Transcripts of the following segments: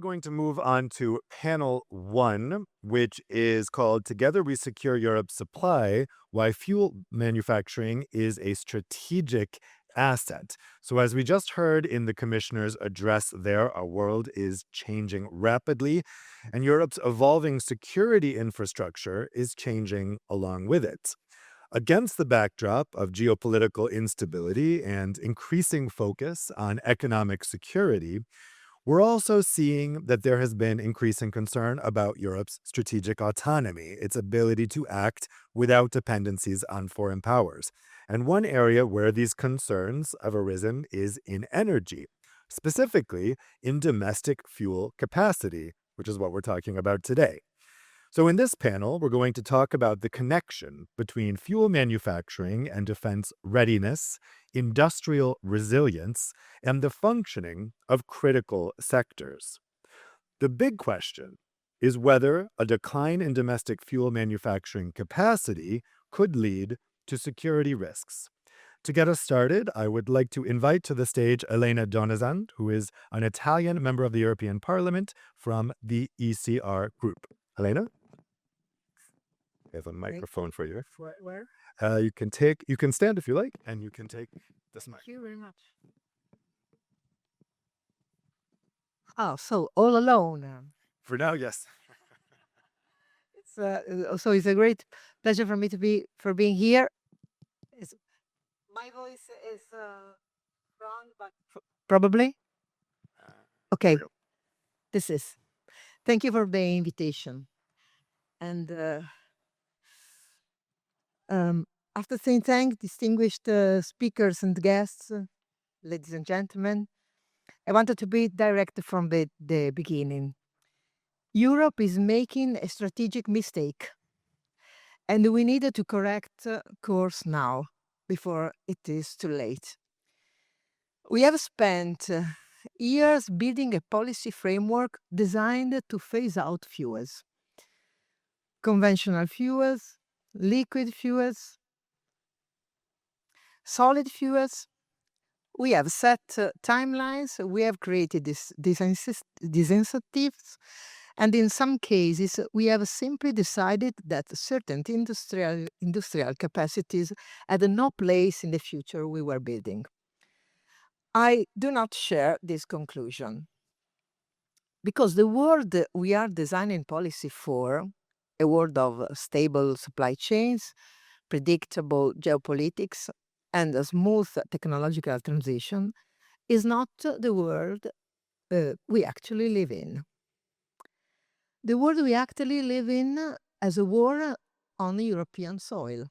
going to move on to panel 1, which is called Together We Secure Europe's Supply, Why Fuel Manufacturing is a Strategic Asset. So as we just heard in the commissioner's address there, our world is changing rapidly, and Europe's evolving security infrastructure is changing along with it. Against the backdrop of geopolitical instability and increasing focus on economic security, we're also seeing that there has been increasing concern about Europe's strategic autonomy, its ability to act without dependencies on foreign powers. And one area where these concerns have arisen is in energy, specifically in domestic fuel capacity, which is what we're talking about today. So, in this panel, we're going to talk about the connection between fuel manufacturing and defense readiness, industrial resilience, and the functioning of critical sectors. The big question is whether a decline in domestic fuel manufacturing capacity could lead to security risks. To get us started, I would like to invite to the stage Elena Donizan, who is an Italian member of the European Parliament from the ECR group. Elena? I have a microphone for you. Where? You can stand if you like, and you can take this mic. Thank you very much. Oh, so all alone. For now, yes. It's a great pleasure for me for being here. My voice is wrong, but probably okay. This is. Thank you for the invitation. And after saying thanks, distinguished speakers and guests, ladies and gentlemen, I wanted to be direct from the beginning. Europe is making a strategic mistake, and we needed to correct course now before it is too late. We have spent years building a policy framework designed to phase out fuels, conventional fuels, liquid fuels, solid fuels. We have set timelines, we have created these incentives, and in some cases, we have simply decided that certain industrial capacities had no place in the future we were building. I do not share this conclusion, because the world we are designing policy for, a world of stable supply chains, predictable geopolitics, and a smooth technological transition, is not the world we actually live in. The world we actually live in as a war on European soil.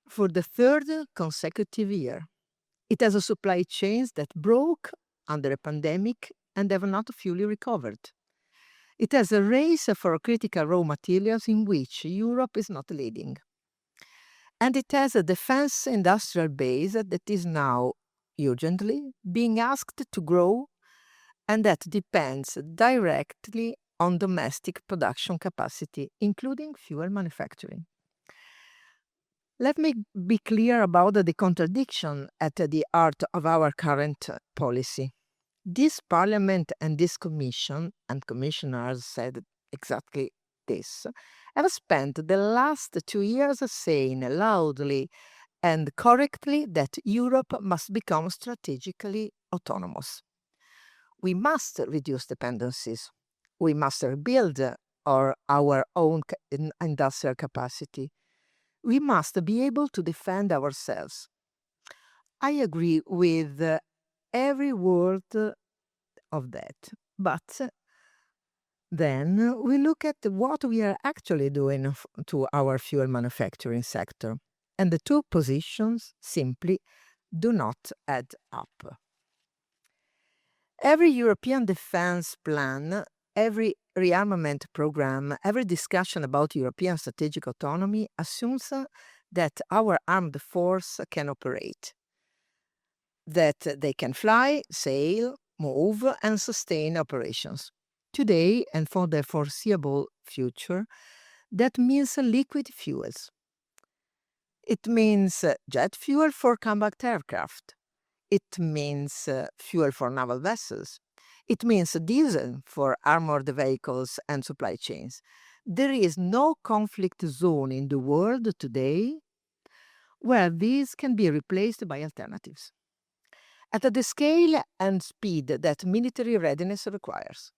For the third consecutive year, it has a supply chains that broke under a pandemic and have not fully recovered. It has a race for critical raw materials in which Europe is not leading. And it has a defense industrial base that is now urgently being asked to grow, and that depends directly on domestic production capacity, including fuel manufacturing. Let me be clear about the contradiction at the heart of our current policy. This Parliament and this Commission, and commissioners said exactly this, have spent the last 2 years saying loudly and correctly that Europe must become strategically autonomous. We must reduce dependencies. We must rebuild our own industrial capacity. We must be able to defend ourselves. I agree with every word of that. But then we look at what we are actually doing to our fuel manufacturing sector. And the two positions simply do not add up. Every European defense plan, every rearmament program, every discussion about European strategic autonomy assumes that our armed force can operate, that they can fly, sail, move, and sustain operations. Today and for the foreseeable future, that means liquid fuels. It means jet fuel for combat aircraft. It means fuel for naval vessels. It means diesel for armored vehicles and supply chains. There is no conflict zone in the world today where these can be replaced by alternatives at the scale and speed that military readiness requires.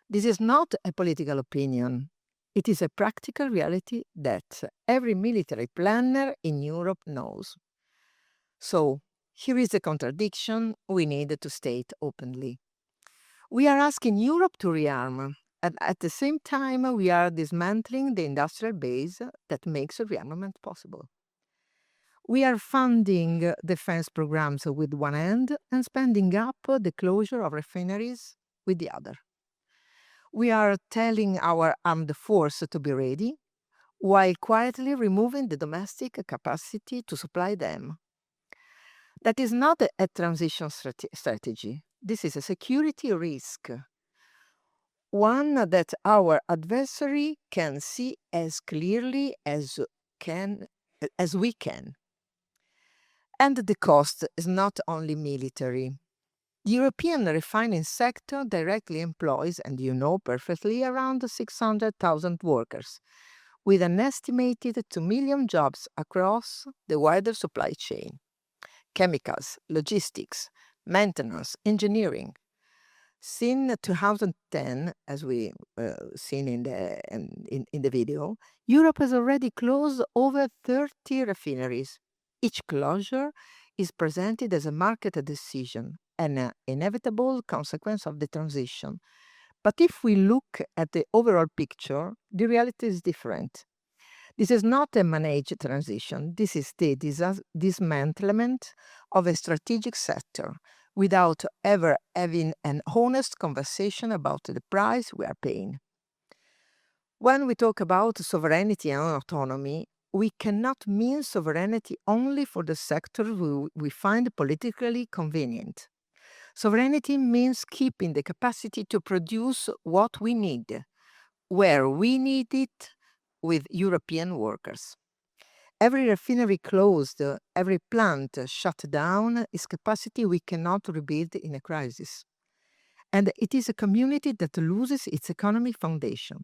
This is not a political opinion. It is a practical reality that every military planner in Europe knows. So, here is the contradiction we need to state openly. We are asking Europe to rearm, and at the same time, we are dismantling the industrial base that makes rearmament possible. We are funding defense programs with one hand and spending up the closure of refineries with the other. We are telling our armed force to be ready while quietly removing the domestic capacity to supply them. That is not a transition strategy. This is a security risk, one that our adversary can see as clearly can as we can. And the cost is not only military. The European refining sector directly employs, and you know perfectly, around 600,000 workers, with an estimated 2 million jobs across the wider supply chain: chemicals, logistics, maintenance, engineering. Since 2010, as we seen in the video, Europe has already closed over 30 refineries. Each closure is presented as a market decision, an inevitable consequence of the transition. But if we look at the overall picture, the reality is different. This is not a managed transition. This is the dismantlement of a strategic sector without ever having an honest conversation about the price we are paying. When we talk about sovereignty and autonomy, we cannot mean sovereignty only for the sector we find politically convenient. Sovereignty means keeping the capacity to produce what we need, where we need it, with European workers. Every refinery closed, every plant shut down is capacity we cannot rebuild in a crisis. And it is a community that loses its economic foundation.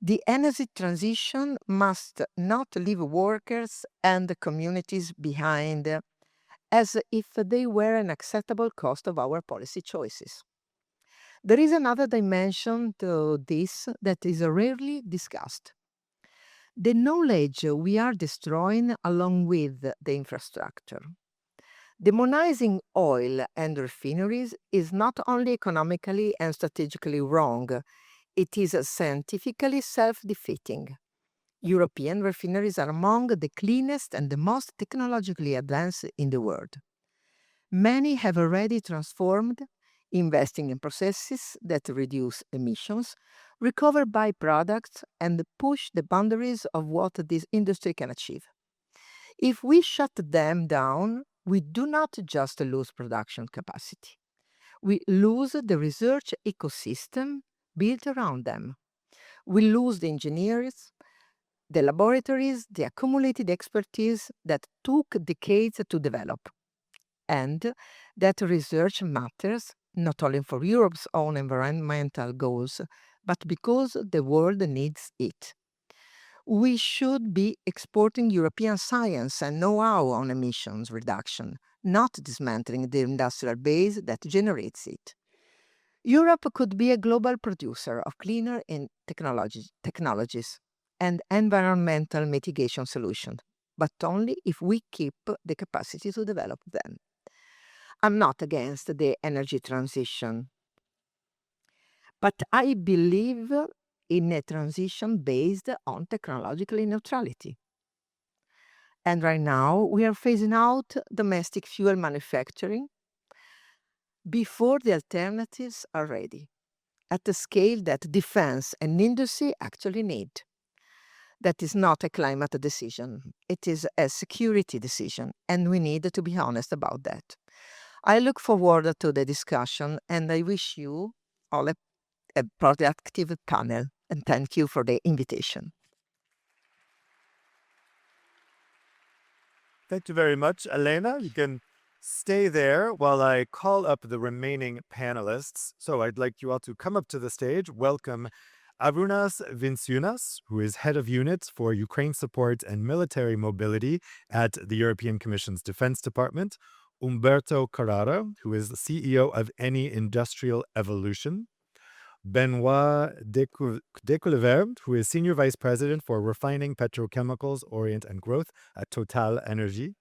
The energy transition must not leave workers and communities behind as if they were an acceptable cost of our policy choices. There is another dimension to this that is rarely discussed: the knowledge we are destroying along with the infrastructure. Demonizing oil and refineries is not only economically and strategically wrong, it is scientifically self-defeating. European refineries are among the cleanest and the most technologically advanced in the world. Many have already transformed, investing in processes that reduce emissions, recover byproducts, and push the boundaries of what this industry can achieve. If we shut them down, we do not just lose production capacity. We lose the research ecosystem built around them. We lose the engineers, the laboratories, the accumulated expertise that took decades to develop. And that research matters not only for Europe's own environmental goals, but because the world needs it. We should be exporting European science and know-how on emissions reduction, not dismantling the industrial base that generates it. Europe could be a global producer of cleaner technologies and environmental mitigation solutions, but only if we keep the capacity to develop them. I'm not against the energy transition, but I believe in a transition based on technological neutrality. And right now, we are phasing out domestic fuel manufacturing before the alternatives are ready, at the scale that defense and industry actually need. That is not a climate decision. It is a security decision, and we need to be honest about that. I look forward to the discussion, and I wish you all a productive panel, and thank you for the invitation. Thank you very much, Elena. You can Stay there while I call up the remaining panelists. So I'd like you all to come up to the stage. Welcome Arunas Vinciunas, who is head of unit for Ukraine support and military mobility at the European Commission's Defense Department. Umberto Carrara, who is the CEO of Any Industrial Evolution. Benoit Decoulevert, who is Senior Vice President for Refining Petrochemicals, Orient and Growth at Total Energy.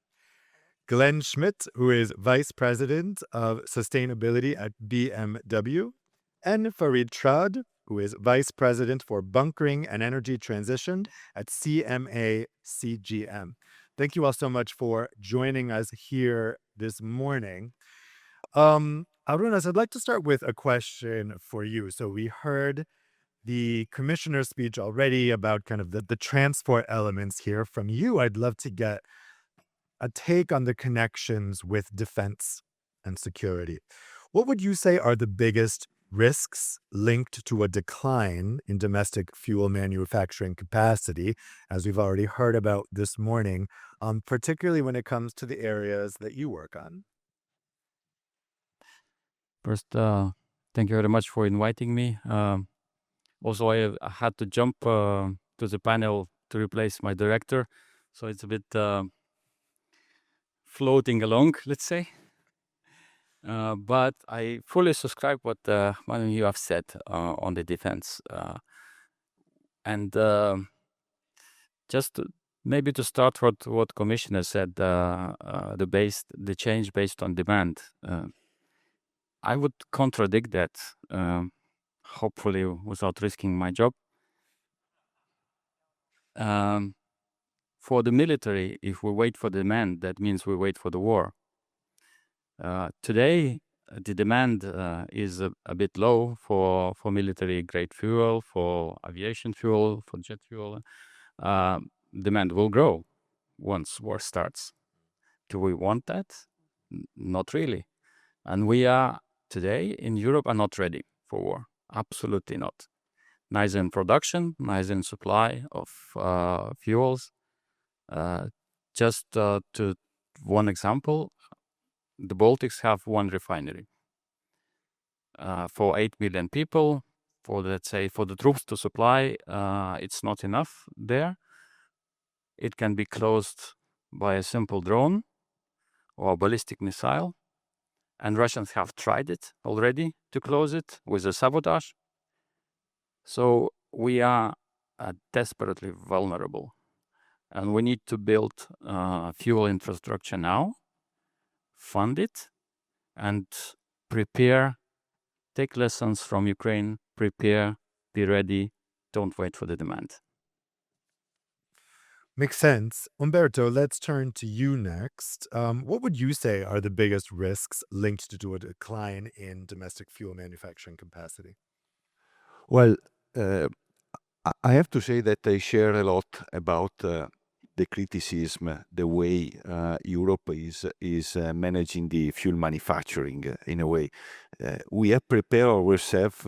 Glenn Schmidt, who is Vice President of Sustainability at BMW. And Farid Trad, who is Vice President for Bunkering and Energy Transition at CMA CGM. Thank you all so much for joining us here this morning. Arunas, I'd like to start with a question for you. So we heard the commissioner's speech already about kind of the transport elements here. From you, I'd love to get a take on the connections with defense and security. What would you say are the biggest risks linked to a decline in domestic fuel manufacturing capacity, as we've already heard about this morning, particularly when it comes to the areas that you work on? First, thank you very much for inviting me. Also, I had to jump to the panel to replace my director, so it's a bit floating along, let's say. But I fully subscribe what one of you have said on the defense. And just maybe to start what Commissioner said, the change based on demand. I would contradict that, hopefully without risking my job. For the military, if we wait for demand, that means we wait for the war. Today, the demand is a bit low for military-grade fuel, for aviation fuel, for jet fuel. Demand will grow once war starts. Do we want that? Not really. And we are today in Europe are not ready for war. Absolutely not. Neither in production, neither in supply of fuels. Just to one example, the Baltics have one refinery for 8 million people. For let's say for the troops to supply, it's not enough there. It can be closed by a simple drone or a ballistic missile. And Russians have tried it already to close it with a sabotage. So we are desperately vulnerable. And we need to build fuel infrastructure now, fund it, and prepare, take lessons from Ukraine, prepare, be ready, don't wait for the demand. Makes sense. Umberto, let's turn to you next. What would you say are the biggest risks linked to a decline in domestic fuel manufacturing capacity? Well, I have to say that I share a lot about the criticism, the way Europe is managing the fuel manufacturing in a way. We have prepared ourselves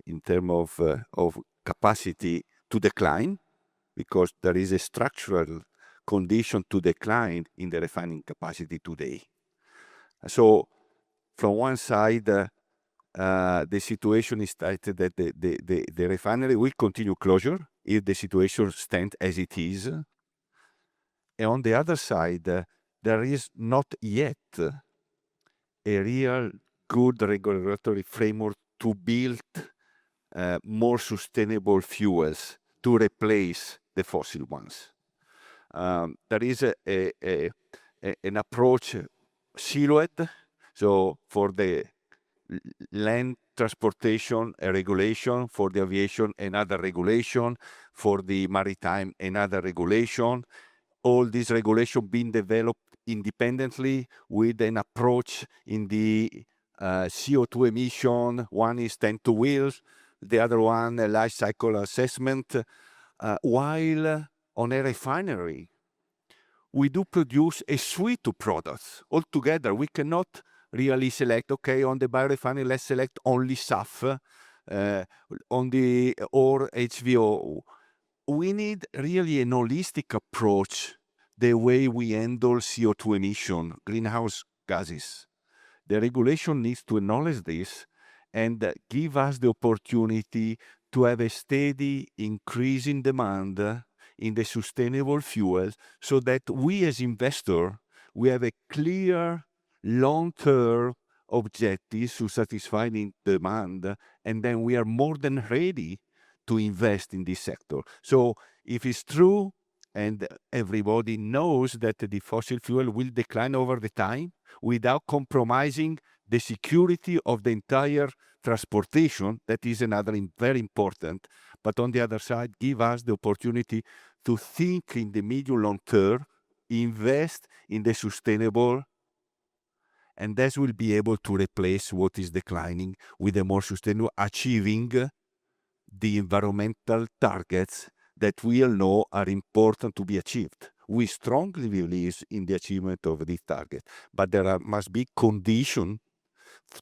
in terms of capacity to decline, because there is a structural condition to decline in the refining capacity today. So from one side, the situation is that the refinery will continue closure if the situation stands as it is. And on the other side, there is not yet a real good regulatory framework to build more sustainable fuels to replace the fossil ones. There is an approach silhouette. So for the land transportation, a regulation; for the aviation, another regulation; for the maritime, another regulation. All these regulations being developed independently with an approach in the CO2 emission. One is 10 to wheels, the other one a life cycle assessment. While on a refinery, we do produce a suite of products altogether. We cannot really select, okay, on the biorefinery, let's select only SAF, or HVO. We need really an holistic approach the way we handle CO2 emission, greenhouse gases. The regulation needs to acknowledge this and give us the opportunity to have a steady increase in demand in the sustainable fuels, so that we as investors, we have a clear long-term objectives to satisfy the demand, and then we are more than ready to invest in this sector. So if it's true, and everybody knows that the fossil fuel will decline over the time without compromising the security of the entire transportation, that is another very important. But on the other side, give us the opportunity to think in the medium long term, invest in the sustainable, and this will be able to replace what is declining with a more sustainable, achieving the environmental targets that we all know are important to be achieved. We strongly believe in the achievement of this target, but there must be conditions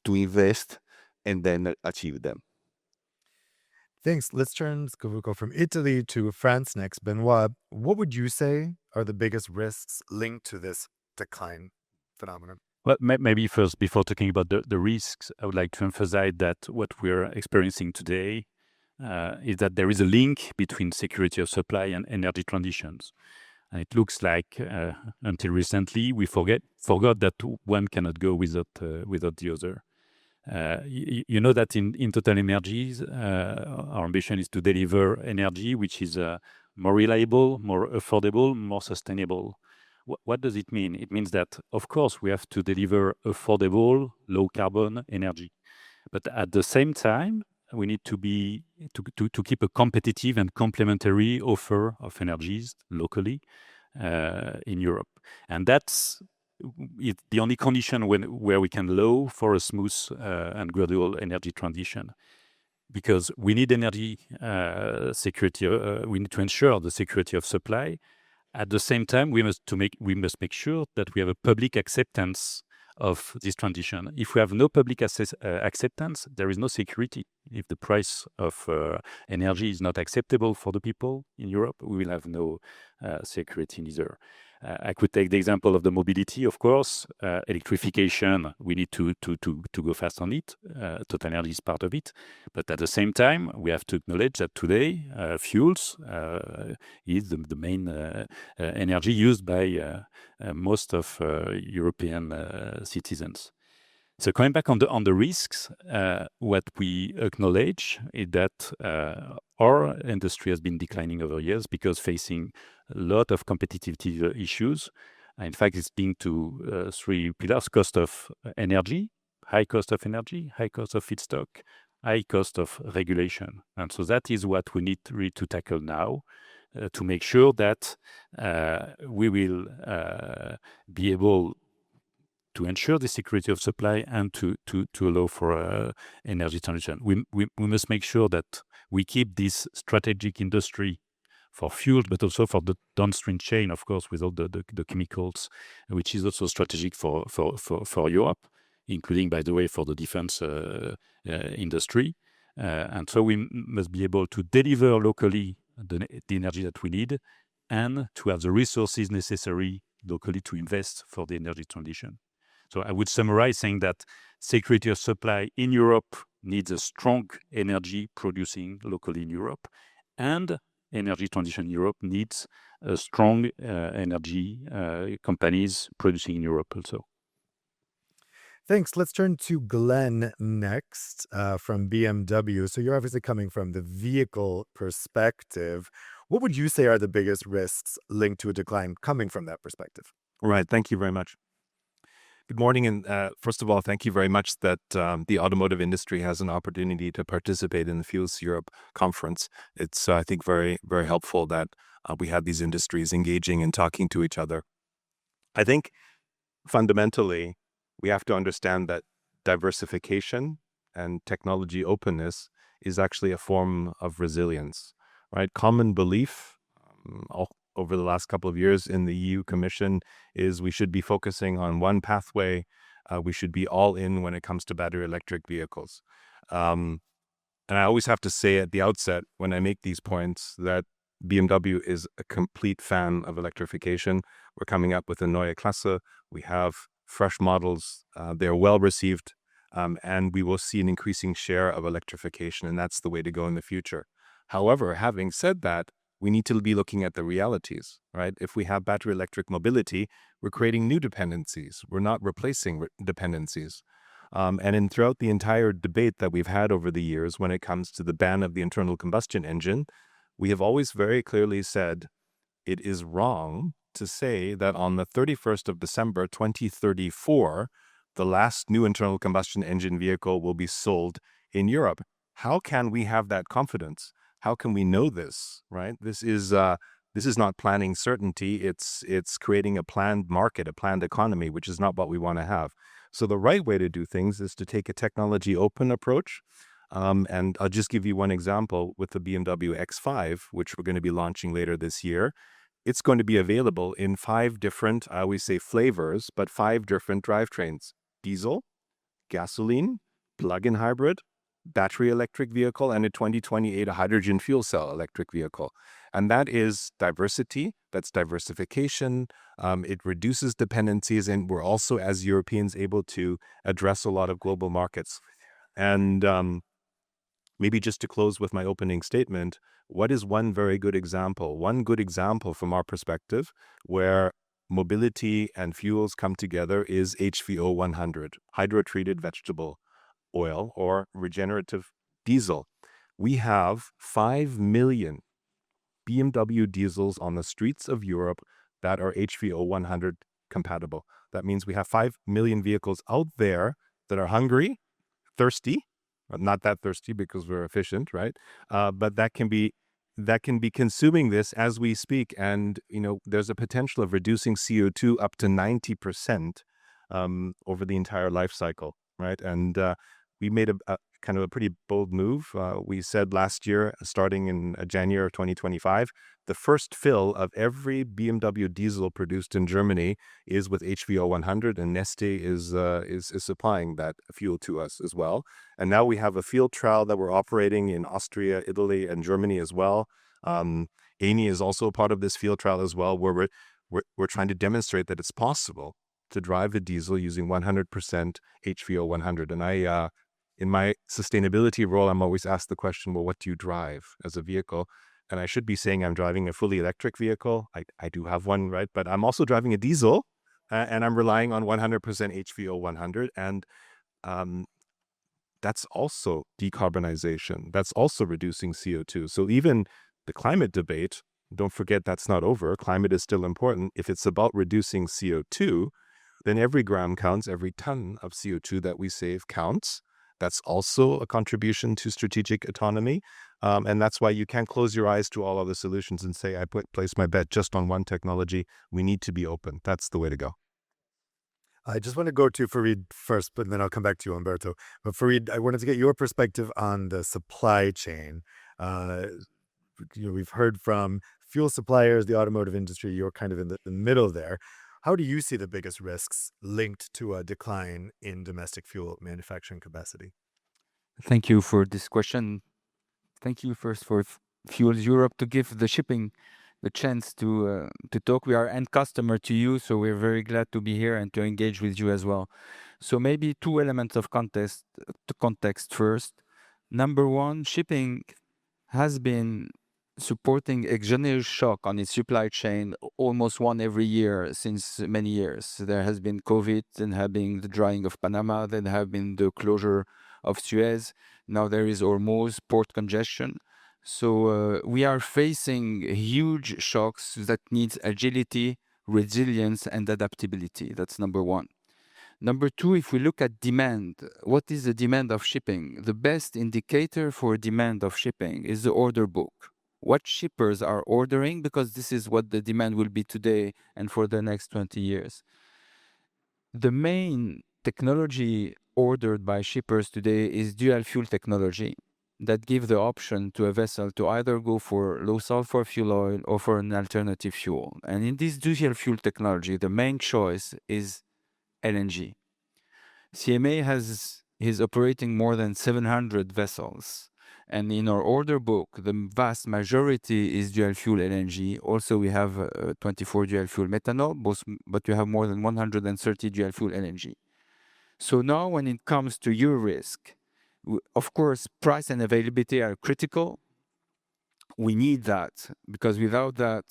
to invest and then achieve them. Thanks. Let's go from Italy to France next. Benoit, what would you say are the biggest risks linked to this decline phenomenon? Well, maybe first, before talking about the risks, I would like to emphasize that what we're experiencing today is that there is a link between security of supply and energy transitions. And it looks like until recently we forgot that one cannot go without the other. You know that in Total Energies, our ambition is to deliver energy which is more reliable, more affordable, more sustainable. What does it mean? It means that, of course, we have to deliver affordable, low carbon energy, but at the same time, we need to keep a competitive and complementary offer of energies locally in Europe, and that's the only condition where we can allow for a smooth and gradual energy transition. Because we need energy security, we need to ensure the security of supply. At the same time, we must make sure that we have a public acceptance of this transition. If we have no public acceptance, there is no security. If the price of energy is not acceptable for the people in Europe, we will have no security neither. I could take the example of the mobility, of course. Electrification, we need to go fast on it. Total Energy is part of it. But at the same time, we have to acknowledge that today, fuels is the main energy used by most of European citizens. So coming back on the risks, what we acknowledge is that our industry has been declining over years because facing a lot of competitive issues. In fact, it's linked to three pillars: cost of energy, high cost of energy, high cost of feedstock, high cost of regulation. And so that is what we need really to tackle now to make sure that we will be able to ensure the security of supply and to allow for energy transition. We must make sure that we keep this strategic industry for fuels, but also for the downstream chain, of course, with all the chemicals, which is also strategic for Europe, including, by the way, for the defense industry. And so we must be able to deliver locally the energy that we need and to have the resources necessary locally to invest for the energy transition. So I would summarize saying that security of supply in Europe needs a strong energy producing locally in Europe, and energy transition in Europe needs a strong energy companies producing in Europe also. Thanks. Let's turn to Glenn next from BMW. So you're obviously coming from the vehicle perspective. What would you say are the biggest risks linked to a decline coming from that perspective? Right. Thank you very much. Good morning. And first of all, thank you very much that the automotive industry has an opportunity to participate in the FuelsEurope conference. It's, I think, very, very helpful that we have these industries engaging and talking to each other. I think fundamentally, we have to understand that diversification and technology openness is actually a form of resilience, right? Common belief over the last couple of years in the EU Commission is we should be focusing on one pathway. We should be all in when it comes to battery electric vehicles. And I always have to say at the outset when I make these points that BMW is a complete fan of electrification. We're coming up with a Neue Klasse. We have fresh models. They're well received, and we will see an increasing share of electrification, and that's the way to go in the future. However, having said that, we need to be looking at the realities, right? If we have battery electric mobility, we're creating new dependencies. We're not replacing dependencies. And throughout the entire debate that we've had over the years when it comes to the ban of the internal combustion engine, we have always very clearly said it is wrong to say that on the 31st of December 2034, the last new internal combustion engine vehicle will be sold in Europe. How can we have that confidence? How can we know this, right? This is not planning certainty. It's creating a planned market, a planned economy, which is not what we want to have. So the right way to do things is to take a technology open approach. And I'll just give you one example with the BMW X5, which we're going to be launching later this year. It's going to be available in 5 different, I always say flavors, but 5 different drivetrains: diesel, gasoline, plug-in hybrid, battery electric vehicle, and in 2028, a hydrogen fuel cell electric vehicle. And that is diversity, that's diversification. It reduces dependencies, and we're also, as Europeans, able to address a lot of global markets. And maybe just to close with my opening statement, what is one very good example? One good example from our perspective where mobility and fuels come together is HVO 100, hydrotreated vegetable oil or regenerative diesel. We have 5 million BMW diesels on the streets of Europe that are HVO 100 compatible. That means we have 5 million vehicles out there that are hungry, thirsty, not that thirsty because we're efficient, right? But that can be consuming this as we speak. And, there's a potential of reducing CO2 up to 90% over the entire life cycle, right? And we made a kind of a pretty bold move. We said last year, starting in January of 2025, the first fill of every BMW diesel produced in Germany is with HVO 100, and Neste is supplying that fuel to us as well. And now we have a field trial that we're operating in Austria, Italy, and Germany as well. Eni is also a part of this field trial as well, where we're trying to demonstrate that it's possible to drive a diesel using 100% HVO 100. And in my sustainability role, I'm always asked the question, well, what do you drive as a vehicle? And I should be saying I'm driving a fully electric vehicle. I do have one, right? But I'm also driving a diesel, and I'm relying on 100% HVO 100. And that's also decarbonisation. That's also reducing CO2. So even the climate debate, don't forget that's not over. Climate is still important. If it's about reducing CO2, then every gram counts, every ton of CO2 that we save counts. That's also a contribution to strategic autonomy. And that's why you can't close your eyes to all other solutions and say, place my bet just on one technology. We need to be open. That's the way to go. I just want to go to Farid first, but then I'll come back to you, Umberto. But Farid, I wanted to get your perspective on the supply chain. We've heard from fuel suppliers, the automotive industry. You're kind of in the middle there. How do you see the biggest risks linked to a decline in domestic fuel manufacturing capacity? Thank you for this question. Thank you first for Fuels Europe to give the shipping the chance to talk. We are end customer to you, so we're very glad to be here and to engage with you as well. So maybe 2 elements of context first. Number one, shipping has been supporting exogenous shock on its supply chain almost one every year since many years. There has been COVID, then have been the drying of Panama, then have been the closure of Suez. Now there is Hormuz port congestion. So we are facing huge shocks that needs agility, resilience, and adaptability. That's number one. Number two, if we look at demand, what is the demand of shipping? The best indicator for demand of shipping is the order book. What shippers are ordering, because this is what the demand will be today and for the next 20 years. The main technology ordered by shippers today is dual fuel technology that give the option to a vessel to either go for low sulfur fuel oil or for an alternative fuel. And in this dual fuel technology, the main choice is LNG. CMA is operating more than 700 vessels, And in our order book, the vast majority is dual fuel LNG. Also, we have 24 dual fuel methanol, but you have more than 130 dual fuel LNG. So now when it comes to your risk, of course, price and availability are critical. We need that, because without that,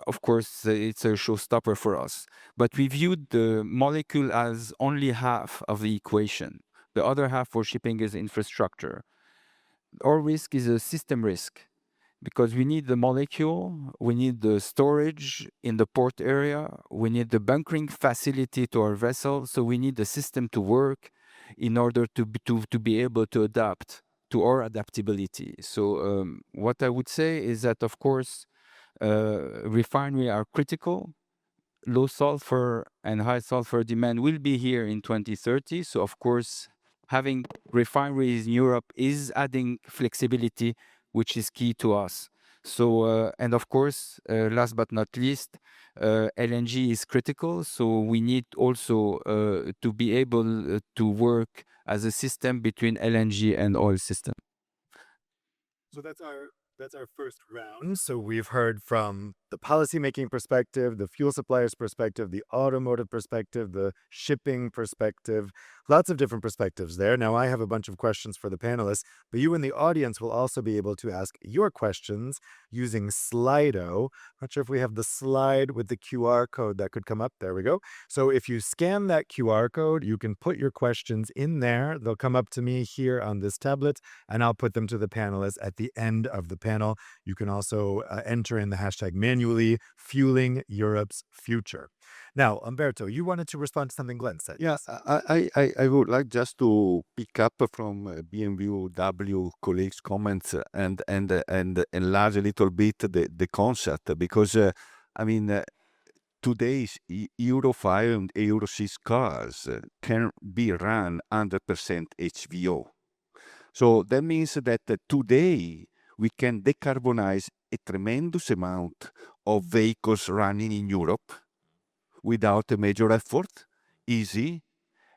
of course, it's a showstopper for us. But we viewed the molecule as only half of the equation. The other half for shipping is infrastructure. Our risk is a system risk, because we need the molecule, we need the storage in the port area, we need the bunkering facility to our vessel, so we need the system to work in order to be able to adapt to our adaptability. So what I would say is that, of course, refinery are critical. Low sulfur and high sulfur demand will be here in 2030. So of course, having refineries in Europe is adding flexibility, which is key to us. So, and of course, last but not least, LNG is critical. So we need also to be able to work as a system between LNG and oil system. So that's our first round. So we've heard from the policymaking perspective, the fuel suppliers perspective, the automotive perspective, the shipping perspective, lots of different perspectives there. Now I have a bunch of questions for the panelists, but you in the audience will also be able to ask your questions using Slido. Not sure if we have the slide with the QR code that could come up. There we go. So if you scan that QR code, you can put your questions in there. They'll come up to me here on this tablet, and I'll put them to the panelists at the end of the panel. You can also enter in the hashtag manually, fueling Europe's future. Now, Umberto, you wanted to respond to something Glenn said. Yes, I would like just to pick up from BMW colleagues' comments and enlarge a little bit the concept, because today's Euro 5 and Euro 6 cars can be run 100% HVO. So that means that today we can decarbonize a tremendous amount of vehicles running in Europe without a major effort, easy.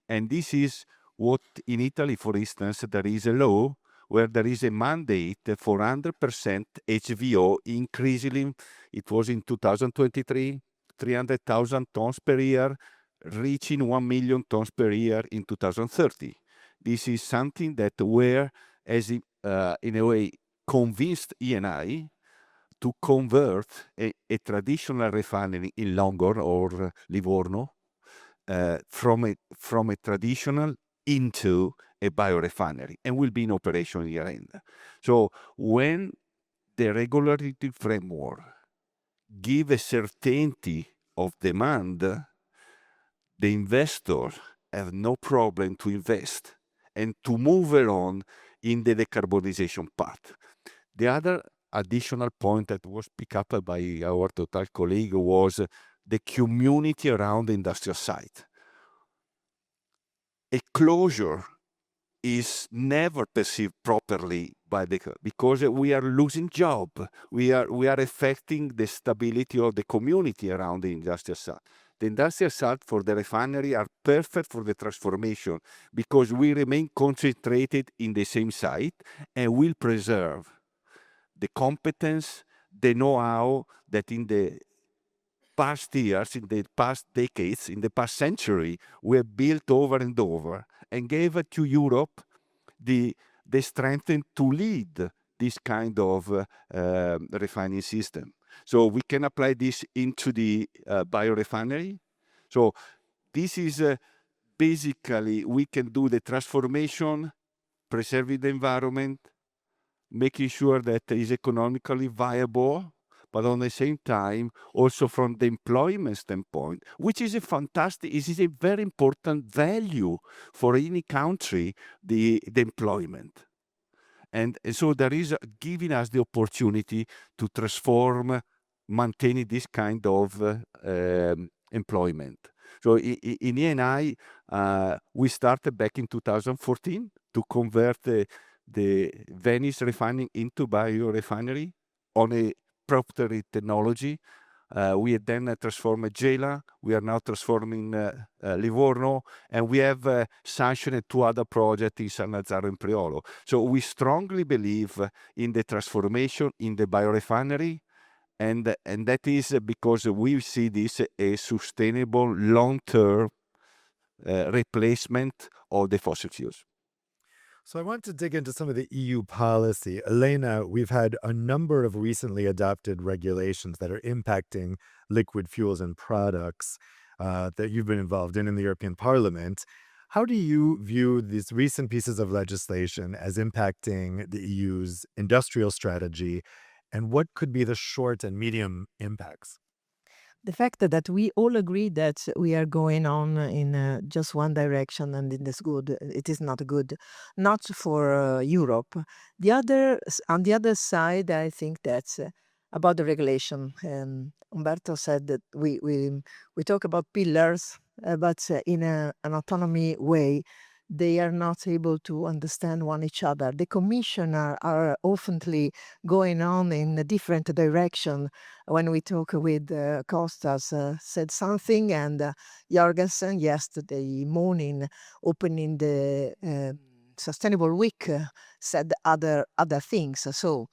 And this is what in Italy, for instance, there is a law where there is a mandate for 100% HVO, increasingly, it was in 2023, 300,000 tons per year, reaching 1 million tons per year in 2030. This is something that were, as in a way, convinced Eni to convert a traditional refinery in Longor or Livorno from a traditional into a biorefinery, and will be in operation year-end. So when the regulatory framework give a certainty of demand, the investors have no problem to invest and to move on in the decarbonization path. The other additional point that was picked up by our Total colleague was the community around the industrial site. A closure is never perceived properly because we are losing job. We are affecting the stability of the community around the industrial site. The industrial site for the refinery are perfect for the transformation because we remain concentrated in the same site and will preserve the competence, the know-how that in the past years, in the past decades, in the past century, we have built over and over and gave to Europe the strength to lead this kind of refining system. So we can apply this into the biorefinery. So this is basically, we can do the transformation, preserving the environment, making sure that it is economically viable, but on the same time, also from the employment standpoint, which is is a very important value for any country, the employment. And so there is giving us the opportunity to transform, maintaining this kind of employment. So in Eni, we started back in 2014 to convert the Venice refining into biorefinery on a proprietary technology. We then transformed Gela. We are now transforming Livorno, and we have sanctioned 2 other projects in Sannazzaro and Priolo. So we strongly believe in the transformation in the biorefinery, and that is because we see this a sustainable long-term replacement of the fossil fuels. So I want to dig into some of the EU policy. Elena, we've had a number of recently adopted regulations that are impacting liquid fuels and products that you've been involved in the European Parliament. How do you view these recent pieces of legislation as impacting the EU's industrial strategy, and what could be the short and medium impacts? The fact that we all agree that we are going on in just one direction and it is good, it is not good, not for Europe. On the other side, I think that's about the regulation. Umberto said that we talk about pillars, but in an autonomy way. They are not able to understand one each other. The commissioner are oftenly going on in a different direction. When we talk with Costas said something, and Jorgensen yesterday morning opening the Sustainable Week said other things. So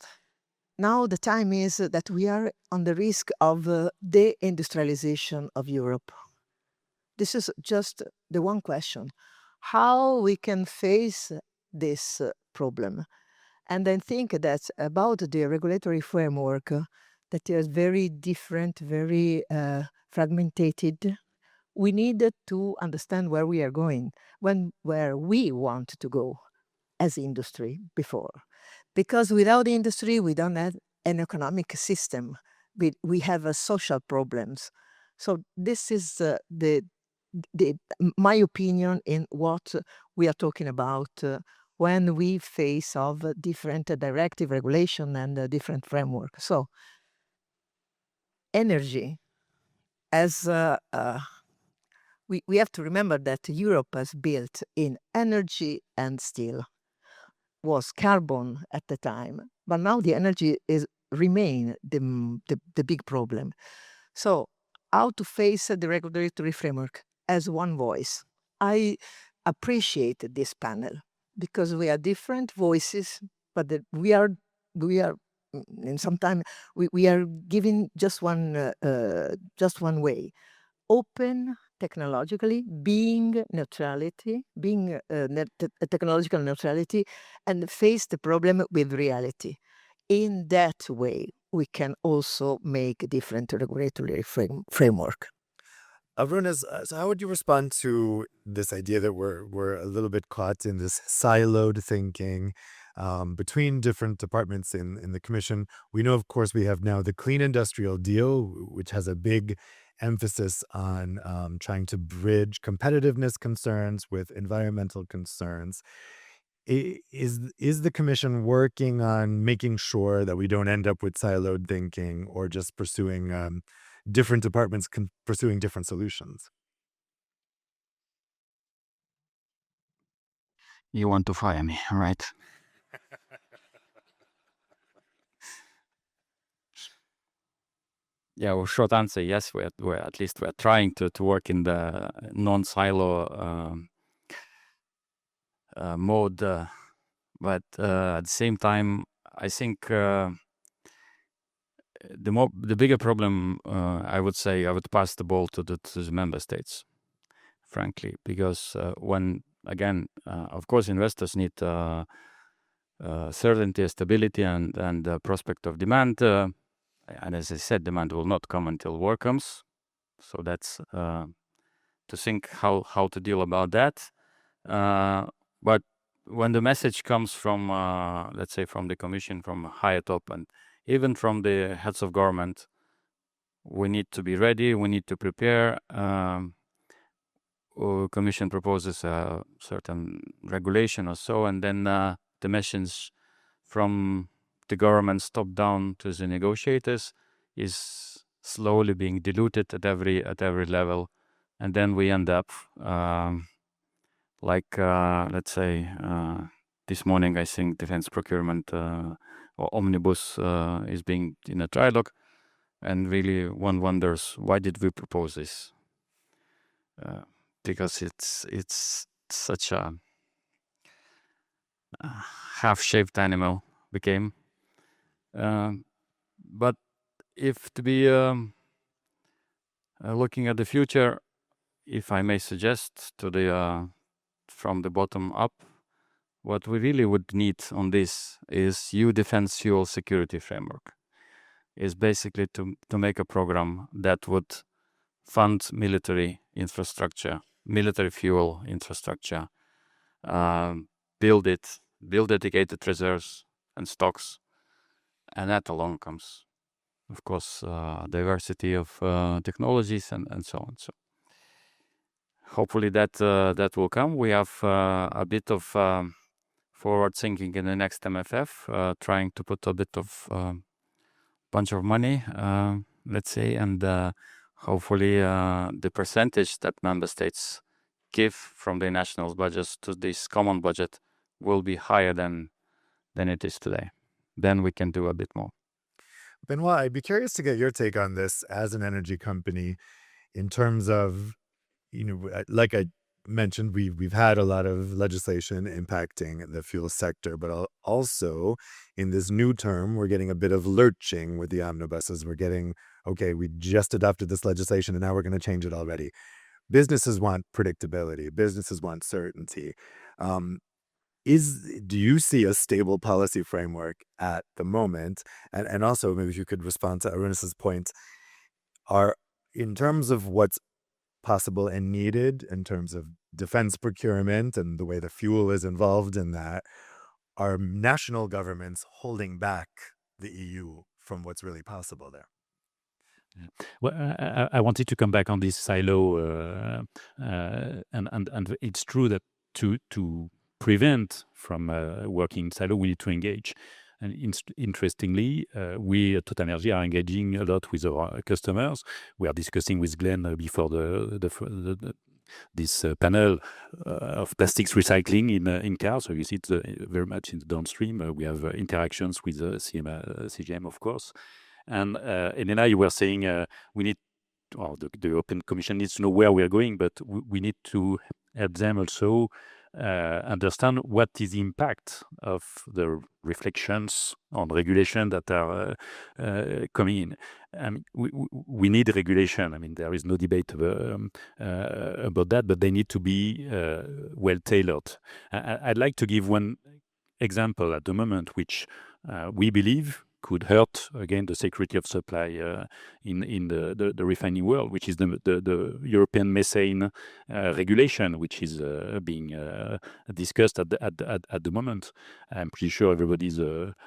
now the time is that we are on the risk of deindustrialization of Europe. This is just the one question: how we can face this problem. And I think that about the regulatory framework that is very different, very fragmented, we need to understand where we are going, where we want to go as industry before. Because without industry, we don't have an economic system. We have social problems. So this is my opinion in what we are talking about when we face of different directive regulation and different framework. So energy, as we have to remember that Europe has built in energy and steel, was carbon at the time, but now the energy is remain the big problem. So how to face the regulatory framework as one voice? I appreciate this panel because we are different voices, but that we are and sometimes we are giving just one way, open technologically, being neutrality, being technological neutrality, and face the problem with reality. In that way, we can also make a different regulatory framework. Avrunas, so how would you respond to this idea that we're a little bit caught in this siloed thinking between different departments in the Commission? We know, of course, we have now the Clean Industrial Deal, which has a big emphasis on trying to bridge competitiveness concerns with environmental concerns. Is the Commission working on making sure that we don't end up with siloed thinking or just pursuing different departments pursuing different solutions? You want to fire me, right? Yeah, well, short answer, yes, we're at least we're trying to work in the non-silo mode, but at the same time, I think the bigger problem, I would say, I would pass the ball to the member states, frankly, because when again, of course, investors need certainty, stability, and prospect of demand. And as I said, demand will not come until war comes. So that's to think how to deal about that. But when the message comes from, let's say, from the Commission, from higher top, and even from the heads of government, we need to be ready. We need to prepare. Commission proposes a certain regulation or so, and then the message from the government's top down to the negotiators is slowly being diluted at every level, and then we end up let's say this morning I think defense procurement or omnibus is being in a trilogue, And really, one wonders, why did we propose this? Because it's such a half-shaped animal became. But if to be looking at the future, if I may suggest to the from the bottom up, what we really would need on this is EU defense fuel security framework. Is basically to make a program that would fund military infrastructure, military fuel infrastructure, build dedicated reserves and stocks, and that alone comes, of course, diversity of technologies and so on. So hopefully that will come. We have a bit of forward thinking in the next MFF, trying to put a bit of bunch of money, let's say, and hopefully the percentage that member states give from their national budgets to this common budget will be higher than it is today. Then we can do a bit more. Benoit, I'd be curious to get your take on this as an energy company in terms of, like I mentioned, we've had a lot of legislation impacting the fuel sector, but also in this new term, we're getting a bit of lurching with the omnibuses. We're getting, okay, we just adopted this legislation and now we're going to change it already. Businesses want predictability. Businesses want certainty. Do you see a stable policy framework at the moment? And also, maybe if you could respond to Arunas's point, in terms of what's possible and needed in terms of defense procurement and the way the fuel is involved in that, are national governments holding back the EU from what's really possible there? Well, I wanted to come back on this silo, and it's true that to prevent from working in silo, we need to engage. And interestingly, we at TotalEnergies are engaging a lot with our customers. We are discussing with Glenn before this panel of plastics recycling in cars. So you see it very much in the downstream. We have interactions with CGM, of course. And Elena, you were saying we need, well, the European Commission needs to know where we are going, but we need to help them also understand what is the impact of the reflections on regulation that are coming in. I mean, we need regulation. I mean, there is no debate about that, but they need to be well tailored. I'd like to give one example at the moment, which we believe could hurt again the security of supply in the refining world, which is the European methane regulation, which is being discussed at the moment. I'm pretty sure everybody's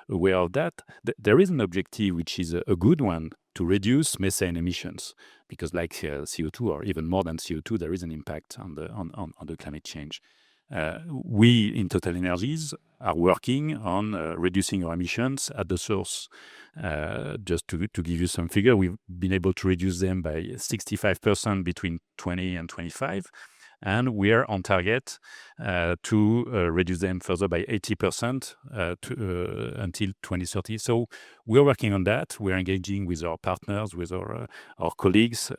aware of that. There is an objective which is a good one to reduce methane emissions, because like CO2 or even more than CO2, there is an impact on the climate change. We in TotalEnergies are working on reducing our emissions at the source. Just to give you some figure, we've been able to reduce them by 65% between 20 and 25. And we are on target to reduce them further by 80% until 2030. So we're working on that. We're engaging with our partners, with our colleagues.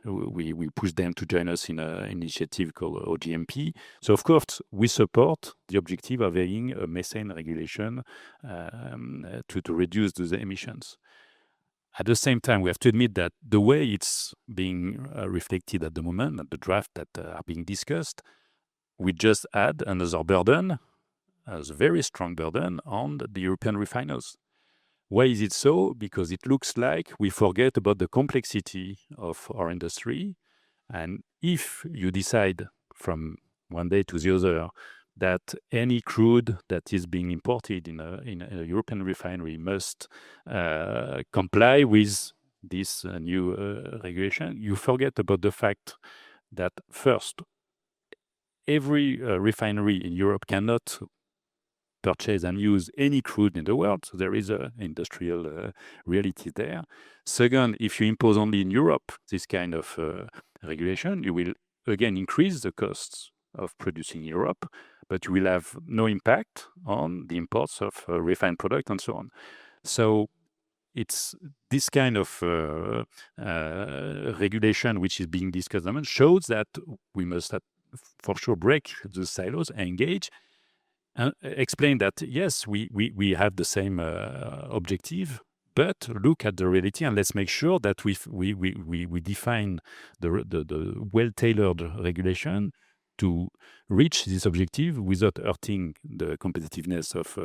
We push them to join us in an initiative called OGMP. So of course, we support the objective of having a methane regulation to reduce those emissions. At the same time, we have to admit that the way it's being reflected at the moment, and the draft that are being discussed, we just add another burden, a very strong burden, on the European refiners. Why is it so? Because it looks like we forget about the complexity of our industry. And if you decide from one day to the other that any crude that is being imported in a European refinery must comply with this new regulation, you forget about the fact that first, every refinery in Europe cannot purchase and use any crude in the world. So there is an industrial reality there. Second, if you impose only in Europe this kind of regulation, you will again increase the costs of producing in Europe, but you will have no impact on the imports of refined product and so on. So it's this kind of regulation which is being discussed at the moment shows that we must for sure break the silos, engage, and explain that yes, we have the same objective, but look at the reality and let's make sure that we define the well-tailored regulation to reach this objective without hurting the competitiveness of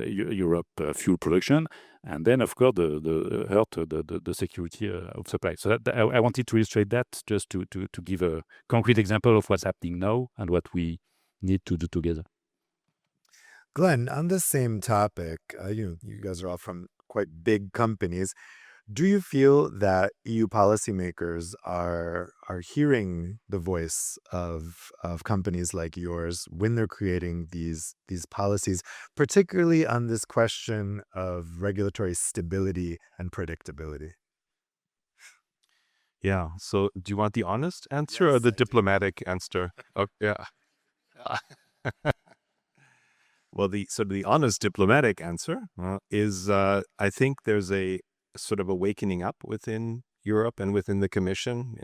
Europe fuel production, and then of course the security of supply. So that, I wanted to illustrate that just to give a concrete example of what's happening now and what we need to do together. Glenn, on the same topic, you guys are all from quite big companies. Do you feel that EU policymakers are hearing the voice of companies like yours when they're creating these policies, particularly on this question of regulatory stability and predictability? Yeah. So do you want the honest answer or Yes, the I do. diplomatic answer? Oh, yeah. Well, the honest diplomatic answer is I think there's a sort of awakening up within Europe and within the Commission.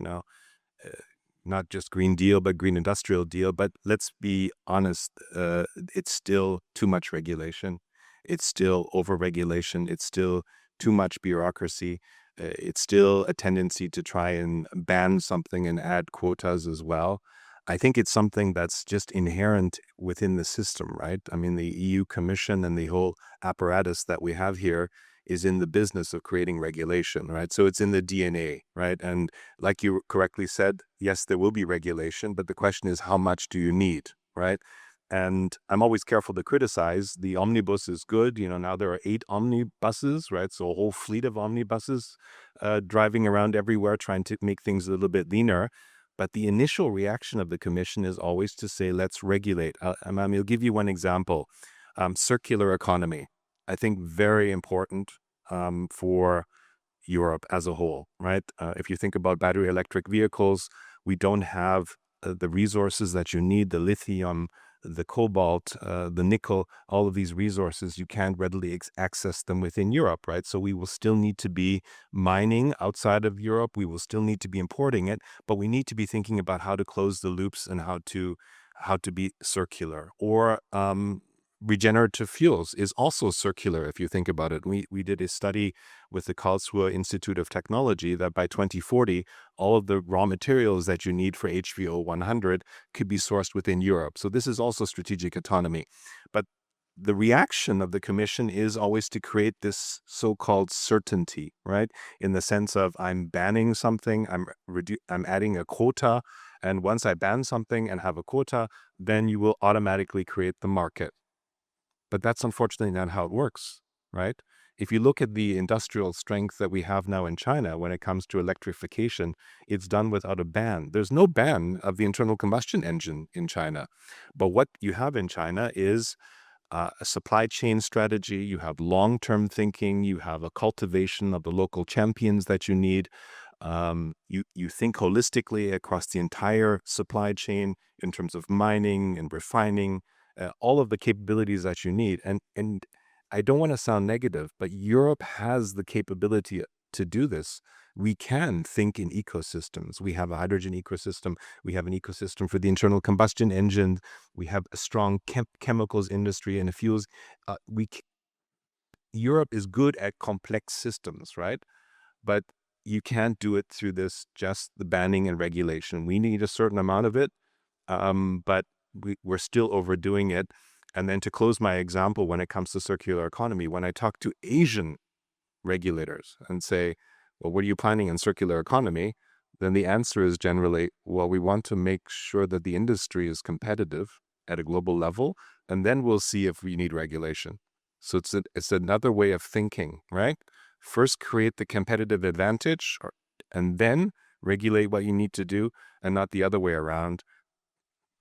Not just Green Deal, but Green Industrial Deal. But let's be honest, it's still too much regulation. It's still over-regulation. It's still too much bureaucracy. It's still a tendency to try and ban something and add quotas as well. I think it's something that's just inherent within the system, right? I mean, the EU Commission and the whole apparatus that we have here is in the business of creating regulation, right? So it's in the DNA, right? And like you correctly said, yes, there will be regulation, but the question is, how much do you need, right? And I'm always careful to criticize. The omnibus is good. Now there are 8 omnibuses, right? So a whole fleet of omnibuses driving around everywhere, trying to make things a little bit leaner. But the initial reaction of the Commission is always to say, let's regulate. I'll give you one example. Circular economy. I think very important for Europe as a whole, right? If you think about battery electric vehicles, we don't have the resources that you need, the lithium, the cobalt, the nickel, all of these resources, you can't readily access them within Europe, right? So we will still need to be mining outside of Europe. We will still need to be importing it, but we need to be thinking about how to close the loops and how to be circular. Or regenerative fuels is also circular, if you think about it. We did a study with the Karlsruhe Institute of Technology that by 2040, all of the raw materials that you need for HVO 100 could be sourced within Europe. So this is also strategic autonomy. But the reaction of the Commission is always to create this so-called certainty, right? In the sense of I'm banning something, I'm adding a quota, and once I ban something and have a quota, then you will automatically create the market. But that's unfortunately not how it works, right? If you look at the industrial strength that we have now in China when it comes to electrification, it's done without a ban. There's no ban of the internal combustion engine in China. But what you have in China is a supply chain strategy. You have long-term thinking. You have a cultivation of the local champions that you need. You think holistically across the entire supply chain in terms of mining and refining, all of the capabilities that you need. And I don't want to sound negative, but Europe has the capability to do this. We can think in ecosystems. We have a hydrogen ecosystem. We have an ecosystem for the internal combustion engine. We have a strong chemicals industry and fuels. Europe is good at complex systems, right? But you can't do it through just the banning and regulation. We need a certain amount of it, but we're still overdoing it. And then to close my example, when it comes to circular economy, when I talk to Asian regulators and say, well, what are you planning in circular economy? Then the answer is generally, well, we want to make sure that the industry is competitive at a global level, and then we'll see if we need regulation. So it's another way of thinking, right? First, create the competitive advantage, and then regulate what you need to do, and not the other way around.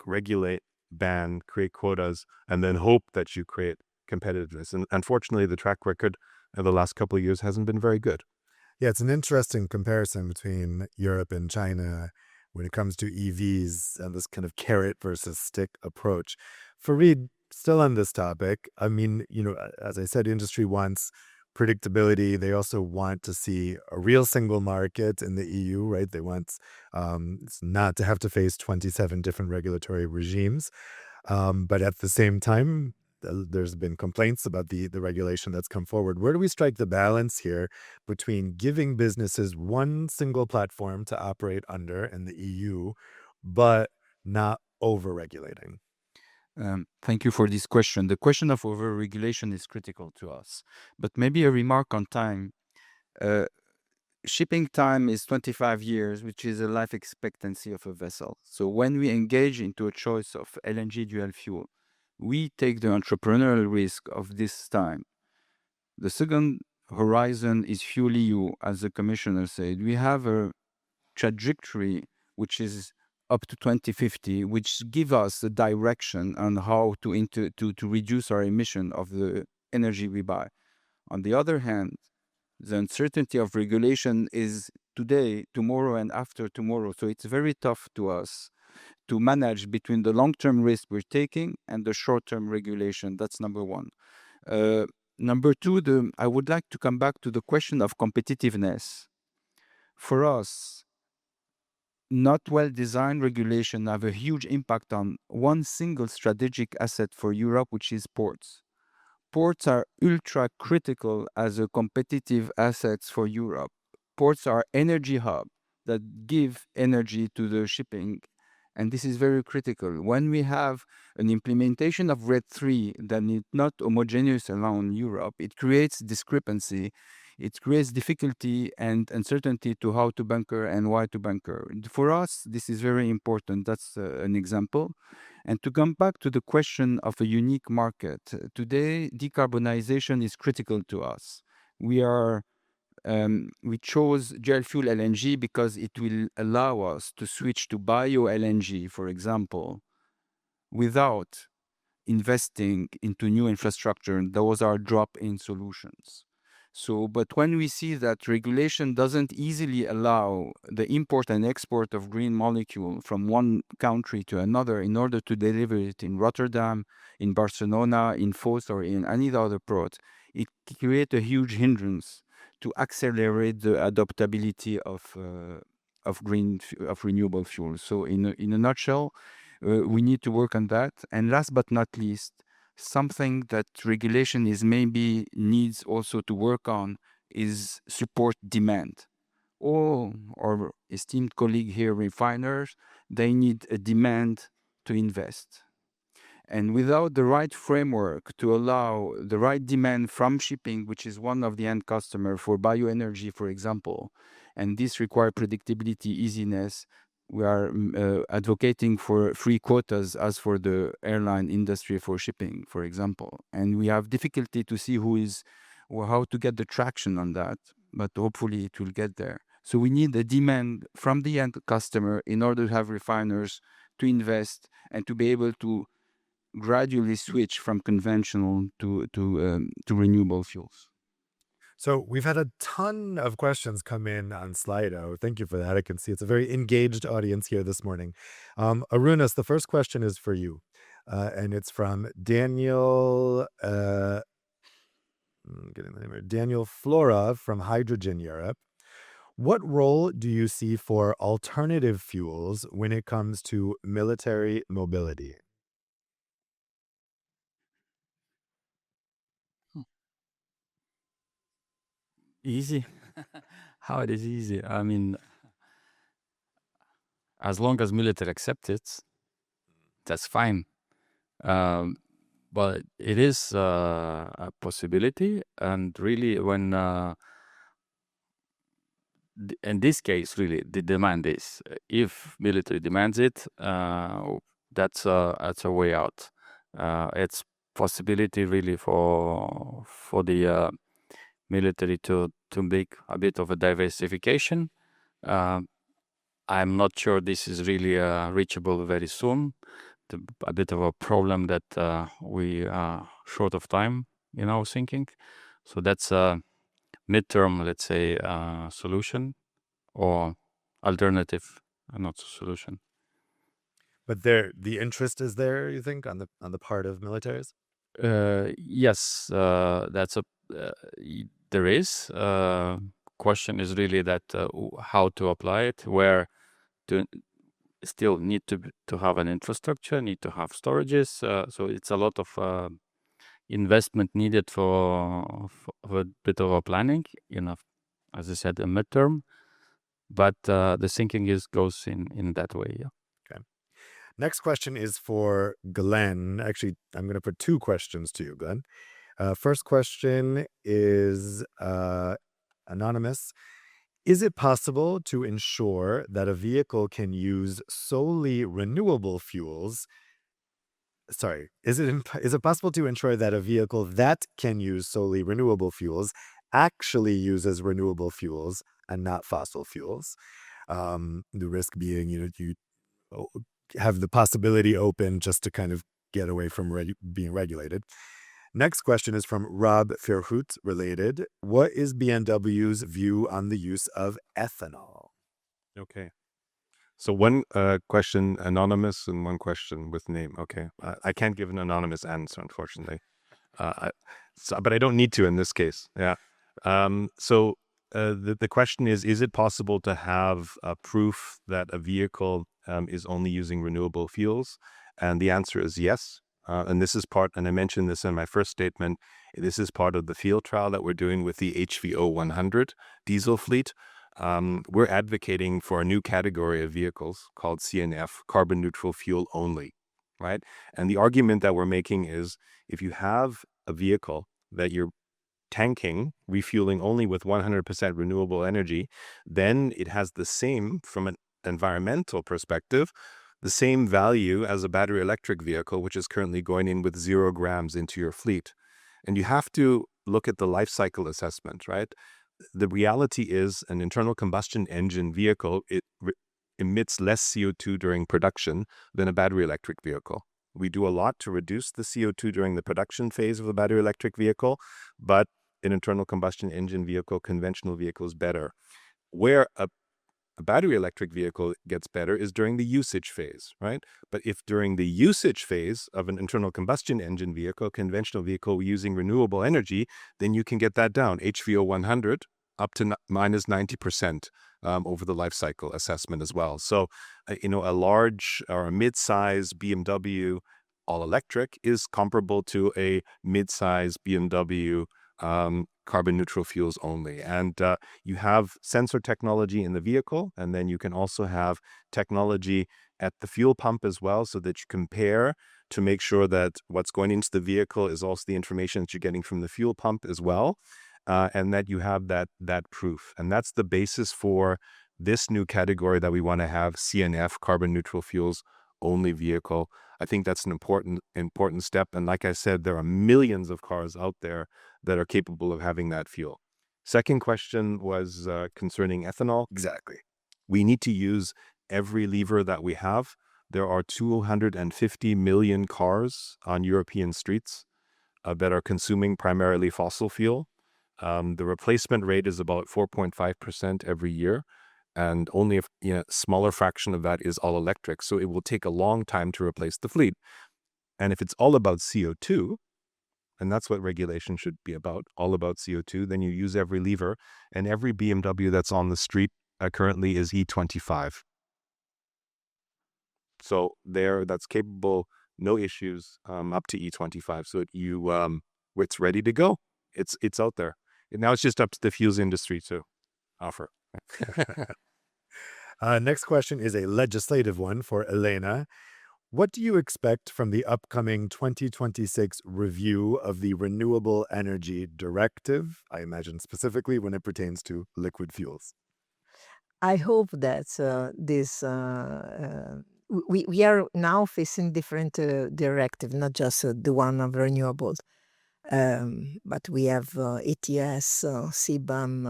Regulate, ban, create quotas, and then hope that you create competitiveness. And unfortunately, the track record of the last couple of years hasn't been very good. Yeah, it's an interesting comparison between Europe and China when it comes to EVs and this kind of carrot versus stick approach. Fareed, still on this topic, I mean, as I said, industry wants predictability. They also want to see a real single market in the EU, right? They want not to have to face 27 different regulatory regimes. But at the same time, there's been complaints about the regulation that's come forward. Where do we strike the balance here between giving businesses one single platform to operate under in the EU, but not over-regulating? Thank you for this question. The question of over-regulation is critical to us. But maybe a remark on time. Shipping time is 25 years, which is a life expectancy of a vessel. So when we engage into a choice of LNG dual fuel, we take the entrepreneurial risk of this time. The second horizon is FuelEU, as the commissioner said. We have a trajectory which is up to 2050, which give us a direction on how to reduce our emission of the energy we buy. On the other hand, the uncertainty of regulation is today, tomorrow, and after tomorrow. So it's very tough to us to manage between the long-term risk we're taking and the short-term regulation. That's number one. Number two, I would like to come back to the question of competitiveness. For us, not well-designed regulation have a huge impact on one single strategic asset for Europe, which is ports. Ports are ultra critical as a competitive assets for Europe. Ports are energy hub that give energy to the shipping, and this is very critical. When we have an implementation of RED 3 that is not homogeneous around Europe, it creates discrepancy, it creates difficulty and uncertainty to how to bunker and why to bunker. For us, this is very important. That's an example. And to come back to the question of a unique market, today decarbonization is critical to us. We chose dual fuel LNG because it will allow us to switch to bio LNG, for example, without investing into new infrastructure. Those are drop-in solutions. But when we see that regulation doesn't easily allow the import and export of green molecule from one country to another in order to deliver it in Rotterdam, in Barcelona, in Fos, or in any other port, it creates a huge hindrance to accelerate the adoptability of renewable fuels. So in a nutshell, we need to work on that. And last but not least, something that regulation is maybe needs also to work on is support demand. All our esteemed colleague here, refiners, they need a demand to invest. And without the right framework to allow the right demand from shipping, which is one of the end customer for bioenergy, for example, and this requires predictability, easiness, we are advocating for free quotas as for the airline industry for shipping, for example. And we have difficulty to see how to get the traction on that, but hopefully it will get there. So we need a demand from the end customer in order to have refiners to invest and to be able to gradually switch from conventional to renewable fuels. So we've had a ton of questions come in on Slido. Thank you for that. I can see it's a very engaged audience here this morning. Arunas, the first question is for you. And it's from Daniel, Daniel Flora from Hydrogen Europe. What role do you see for alternative fuels when it comes to military mobility? Easy. How it is easy? I mean, as long as military accepts it, that's fine. But it is a possibility, and really, when in this case, really, the demand is if military demands it, that's a way out. It's possibility really for the military to make a bit of a diversification. I'm not sure this is really reachable very soon. A bit of a problem that we are short of time in our thinking. So that's a midterm, let's say, solution or alternative, not solution. But the interest is there, you think, on the part of militaries? Yes, that's there is. Question is really that how to apply it, where to still need to have an infrastructure, need to have storages. So it's a lot of investment needed for a bit of a planning, as I said, a midterm. But the thinking goes in that way. Yeah. Okay. Next question is for Glenn. Actually, I'm going to put two questions to you, Glenn. First question is anonymous. Is it possible to ensure that a vehicle can use solely renewable fuels? Sorry, is it possible to ensure that a vehicle that can use solely renewable fuels actually uses renewable fuels and not fossil fuels? The risk being, you have the possibility open just to kind of get away from being regulated. Next question is from Rob Fairhout, related. What is BMW's view on the use of ethanol? Okay. So one question anonymous and one question with name. Okay. I can't give an anonymous answer, unfortunately. But I don't need to in this case. Yeah. So the question is it possible to have proof that a vehicle is only using renewable fuels? And the answer is yes. And this is and I mentioned this in my first statement, this is part of the field trial that we're doing with the HVO 100 diesel fleet. We're advocating for a new category of vehicles called CNF, carbon neutral fuel only, right? And the argument that we're making is if you have a vehicle that you're tanking, refueling only with 100% renewable energy, then it has the same, from an environmental perspective, the same value as a battery electric vehicle, which is currently going in with 0 grams into your fleet. And you have to look at the life cycle assessment, right? The reality is an internal combustion engine vehicle, emits less CO2 during production than a battery electric vehicle. We do a lot to reduce the CO2 during the production phase of a battery electric vehicle, but an internal combustion engine vehicle, conventional vehicle, is better. Where a battery electric vehicle gets better is during the usage phase, right? But if during the usage phase of an internal combustion engine vehicle, conventional vehicle using renewable energy, then you can get that down, HVO 100, up to minus 90% over the life cycle assessment as well. So, a large or a mid-size BMW all-electric is comparable to a mid-size BMW carbon neutral fuels only. And you have sensor technology in the vehicle, and then you can also have technology at the fuel pump as well, so that you compare to make sure that what's going into the vehicle is also the information that you're getting from the fuel pump as well, and that you have that proof. And that's the basis for this new category that we want to have, CNF, carbon neutral fuels only vehicle. I think that's an important step. And like I said, there are millions of cars out there that are capable of having that fuel. Second question was concerning ethanol. Exactly. We need to use every lever that we have. There are 250 million cars on European streets that are consuming primarily fossil fuel. The replacement rate is about 4.5% every year. And only a smaller fraction of that is all electric. So it will take a long time to replace the fleet. And if it's all about CO2, and that's what regulation should be about, all about CO2, then you use every lever. And every BMW that's on the street currently is E25. So that's capable, no issues, up to E25. So it's ready to go. It's out there. And now it's just up to the fuels industry to offer. Next question is a legislative one for Elena. What do you expect from the upcoming 2026 review of the Renewable Energy Directive? I imagine specifically when it pertains to liquid fuels. I hope that we are now facing different directives, not just the one of renewables. But we have ETS, CBAM,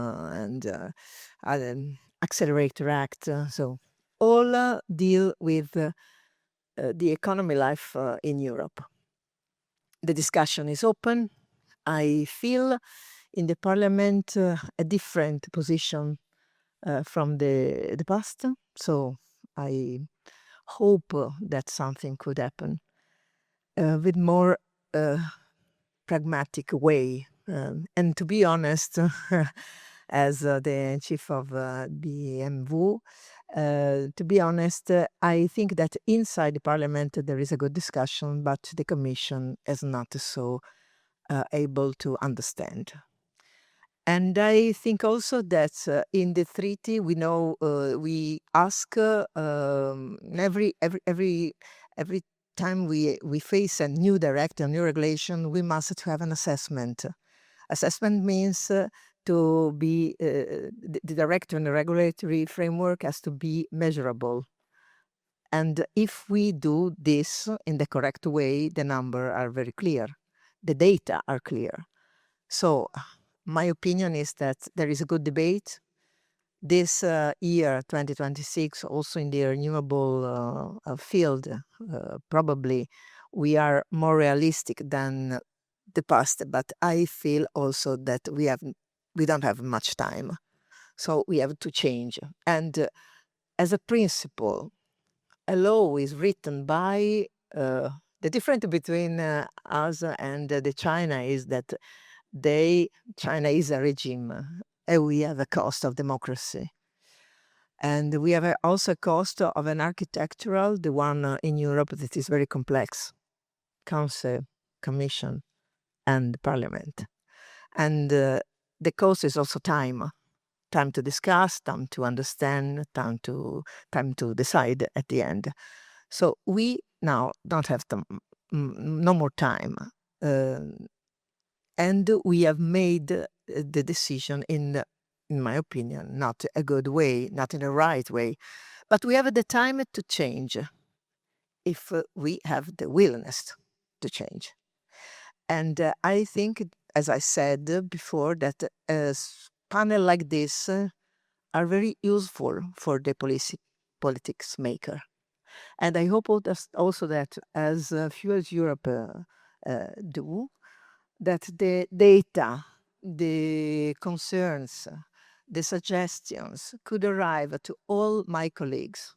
and Accelerator Act. So all deal with the economy life in Europe. The discussion is open. I feel in the parliament a different position from the past. So I hope that something could happen with more pragmatic way And to be honest, as the chief of the MV, to be honest, I think that inside the parliament there is a good discussion, but the commission is not so able to understand. And I think also that in the treaty, we know we ask every time we face a new directive, a new regulation, we must have an assessment. Assessment means to be the directive and the regulatory framework has to be measurable. And if we do this in the correct way, the numbers are very clear. The data are clear. So my opinion is that there is a good debate. This year, 2026, also in the renewable field, probably we are more realistic than the past, but I feel also that we don't have much time. So we have to change. And as a principle, a law is written by the difference between us and the China is that China is a regime, and we have a cost of democracy. And we have also a cost of an architectural, the one in Europe that is very complex, Council, Commission, and Parliament. And the cost is also time to discuss, time to understand, time to decide at the end. So we now don't have no more time. And we have made the decision in my opinion, not a good way, not in the right way. But we have the time to change if we have the willingness to change. And I think, as I said before, that a panel like this are very useful for the politics maker. And I hope also that as Fuels Europe do, that the data, the concerns, the suggestions could arrive to all my colleagues.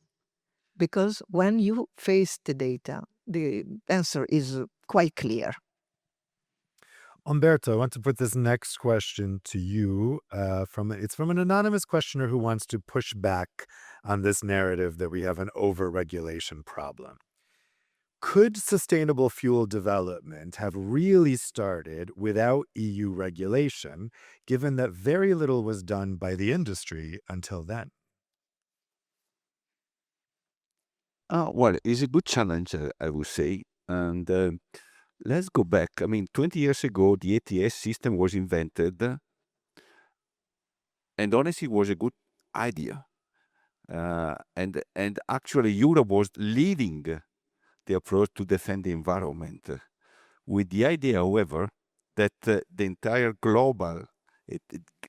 Because when you face the data, the answer is quite clear. Umberto, I want to put this next question to you. It's from an anonymous questioner who wants to push back on this narrative that we have an overregulation problem. Could sustainable fuel development have really started without EU regulation, given that very little was done by the industry until then? Well, it's a good challenge, I would say. And let's go back. I mean, 20 years ago, the ETS system was invented, and honestly, it was a good idea. And actually, Europe was leading the approach to defend the environment, with the idea, however, that the entire global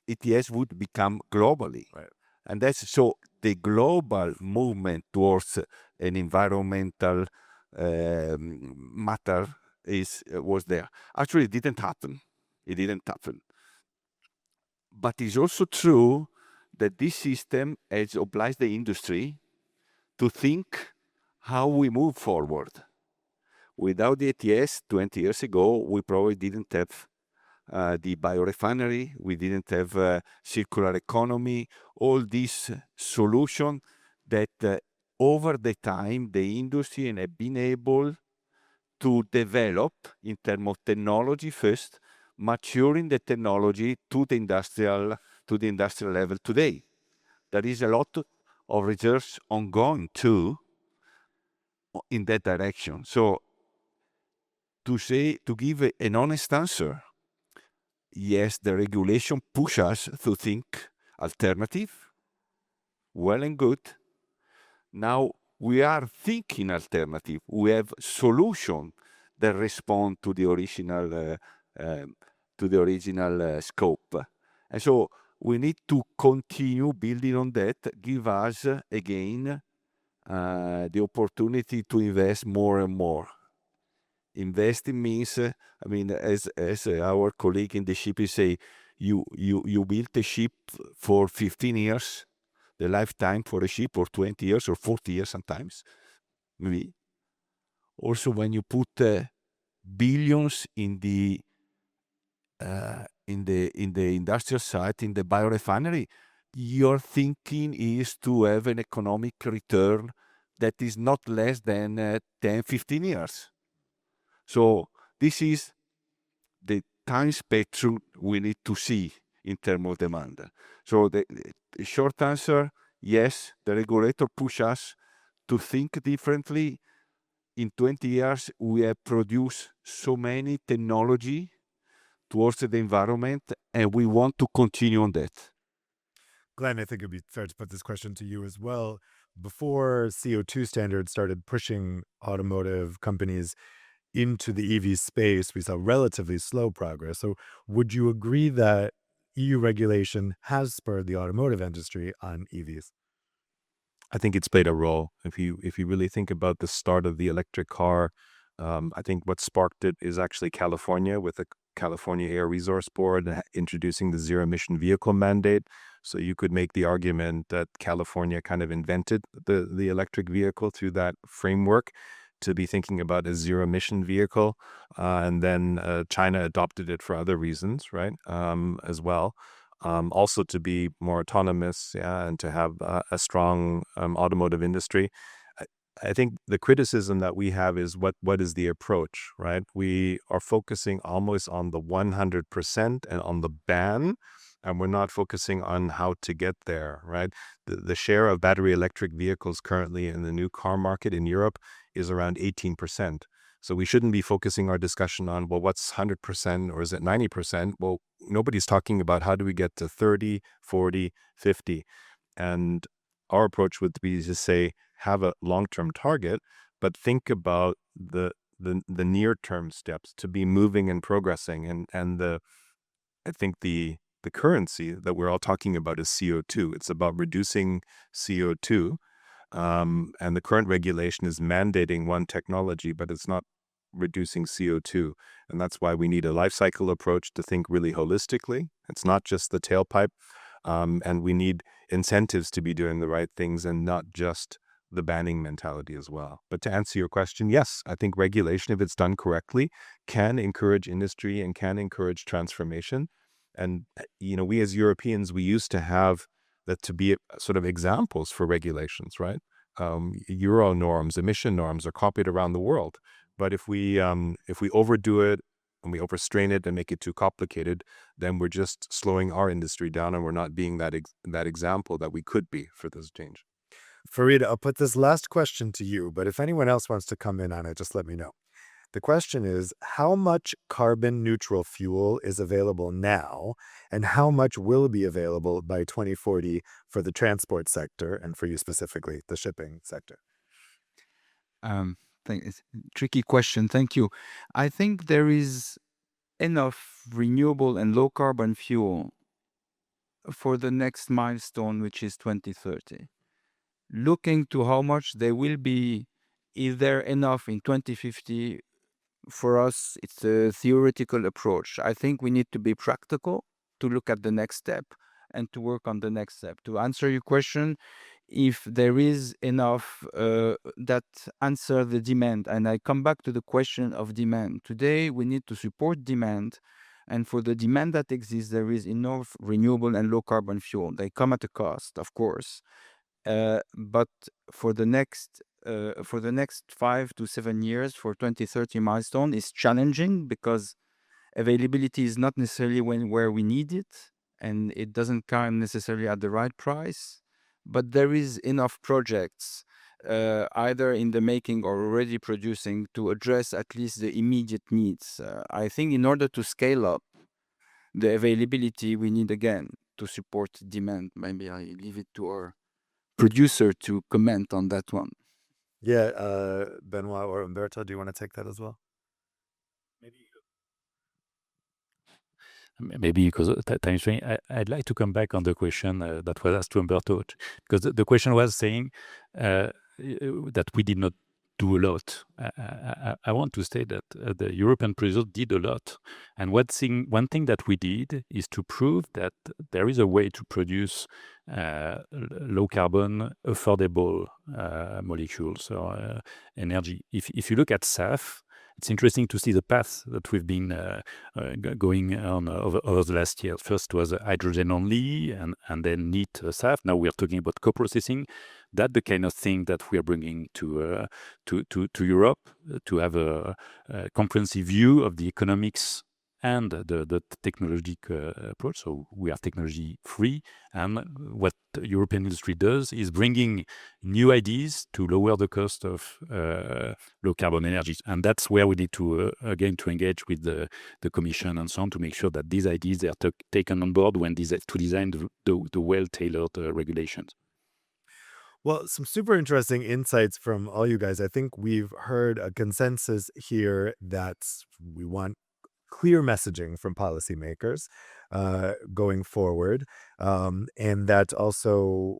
ETS would become globally. Right. And that's so the global movement towards an environmental matter was there. Actually, it didn't happen. It didn't happen. But it's also true that this system has obliged the industry to think how we move forward. Without the ETS 20 years ago, we probably didn't have the biorefinery, we didn't have circular economy, all these solutions that over the time the industry have been able to develop in terms of technology first, maturing the technology to the industrial level today. There is a lot of research ongoing too in that direction. So to give an honest answer, yes, the regulation pushes us to think alternative, well and good. Now we are thinking alternative. We have solutions that respond to the original scope, and so we need to continue building on that. Give us again the opportunity to invest more and more. Investing means, I mean, as our colleague in the shipping say, you build a ship for 15 years, the lifetime for a ship, or 20 years or 40 years sometimes, maybe. Also, when you put billions in the in the industrial site, in the biorefinery, your thinking is to have an economic return that is not less than 10, 15 years. So this is the time spectrum we need to see in terms of demand. So the short answer, yes, the regulator push us to think differently. In 20 years, we have produced so many technology towards the environment, and we want to continue on that. Glenn, I think it'd be fair to put this question to you as well. Before CO2 standards started pushing automotive companies into the EV space, we saw relatively slow progress. So would you agree that EU regulation has spurred the automotive industry on EVs? I think it's played a role. If you really think about the start of the electric car, I think what sparked it is actually California, with the California Air Resource Board introducing the zero emission vehicle mandate. So you could make the argument that California kind of invented the electric vehicle through that framework to be thinking about a zero emission vehicle. And then China adopted it for other reasons, right? As well. Also to be more autonomous, and to have a strong automotive industry. I think the criticism that we have is what is the approach, right? We are focusing almost on the 100% and on the ban, and we're not focusing on how to get there, right? The share of battery electric vehicles currently in the new car market in Europe is around 18%. So we shouldn't be focusing our discussion on, well, what's 100% or is it 90%? Well, nobody's talking about how do we get to 30, 40, 50. And our approach would be to say, have a long-term target, but think about the near-term steps to be moving and progressing. And I think the currency that we're all talking about is CO2. It's about reducing CO2. And the current regulation is mandating one technology, but it's not reducing CO2. And that's why we need a life cycle approach to think really holistically. It's not just the tailpipe. And we need incentives to be doing the right things and not just the banning mentality as well. But to answer your question, yes, I think regulation, if it's done correctly, can encourage industry and can encourage transformation. And, we as Europeans, we used to have that to be sort of examples for regulations, right? Euro norms, emission norms are copied around the world. But if we overdo it and we overstrain it and make it too complicated, then we're just slowing our industry down, and we're not being that example that we could be for this change. Farida, I'll put this last question to you, but if anyone else wants to come in on it, just let me know. The question is, how much carbon neutral fuel is available now, and how much will be available by 2040 for the transport sector, and for you specifically, the shipping sector? It's a tricky question. Thank you. I think there is enough renewable and low carbon fuel for the next milestone, which is 2030. Looking to how much there will be, is there enough in 2050? For us, it's a theoretical approach. I think we need to be practical, to look at the next step and to work on the next step. To answer your question, if there is enough that answer the demand, and I come back to the question of demand. Today, we need to support demand, and for the demand that exists, there is enough renewable and low carbon fuel. They come at a cost, of course, but for the next 5 to 7 years, for 2030 milestone, is challenging because availability is not necessarily where we need it, and it doesn't come necessarily at the right price. But there is enough projects, either in the making or already producing, to address at least the immediate needs. I think in order to scale up the availability, we need again to support demand. Maybe I leave it to our producer to comment on that one. Yeah, Benoit or Umberto, do you want to take that as well? Maybe because of time constraint, I'd like to come back on the question that was asked to Umberto, because the question was saying that we did not do a lot. I want to say that the European producers did a lot. And one thing that we did is to prove that there is a way to produce low carbon, affordable molecules or energy. If you look at SAF, it's interesting to see the path that we've been going on over the last year. First was hydrogen only, and then neat SAF. Now we are talking about co-processing. That's the kind of thing that we are bringing to Europe, to have a comprehensive view of the economics and the technological approach. So we are technology free, and what the European industry does is bringing new ideas to lower the cost of low carbon energies, and that's where we need to again to engage with the Commission and so on to make sure that these ideas are taken on board when to design the well-tailored regulations. Well, some super interesting insights from all you guys. I think we've heard a consensus here that we want clear messaging from policymakers going forward, and that also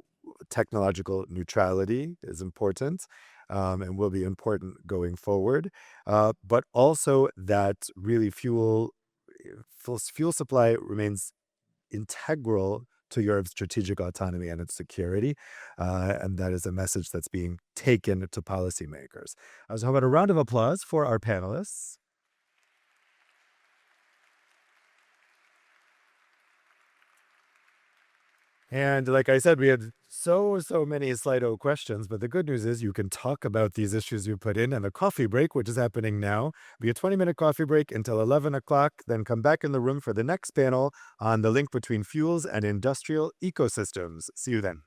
technological neutrality is important and will be important going forward, but also that really fuel supply remains integral to Europe's strategic autonomy and its security. And that is a message that's being taken to policymakers. So how about a round of applause for our panelists? And like I said, we had so many Slido questions, but the good news is you can talk about these issues you put in. And the coffee break, which is happening now, be a 20-minute coffee break until 11 o'clock, then come back in the room for the next panel on the link between fuels and industrial ecosystems. See you then.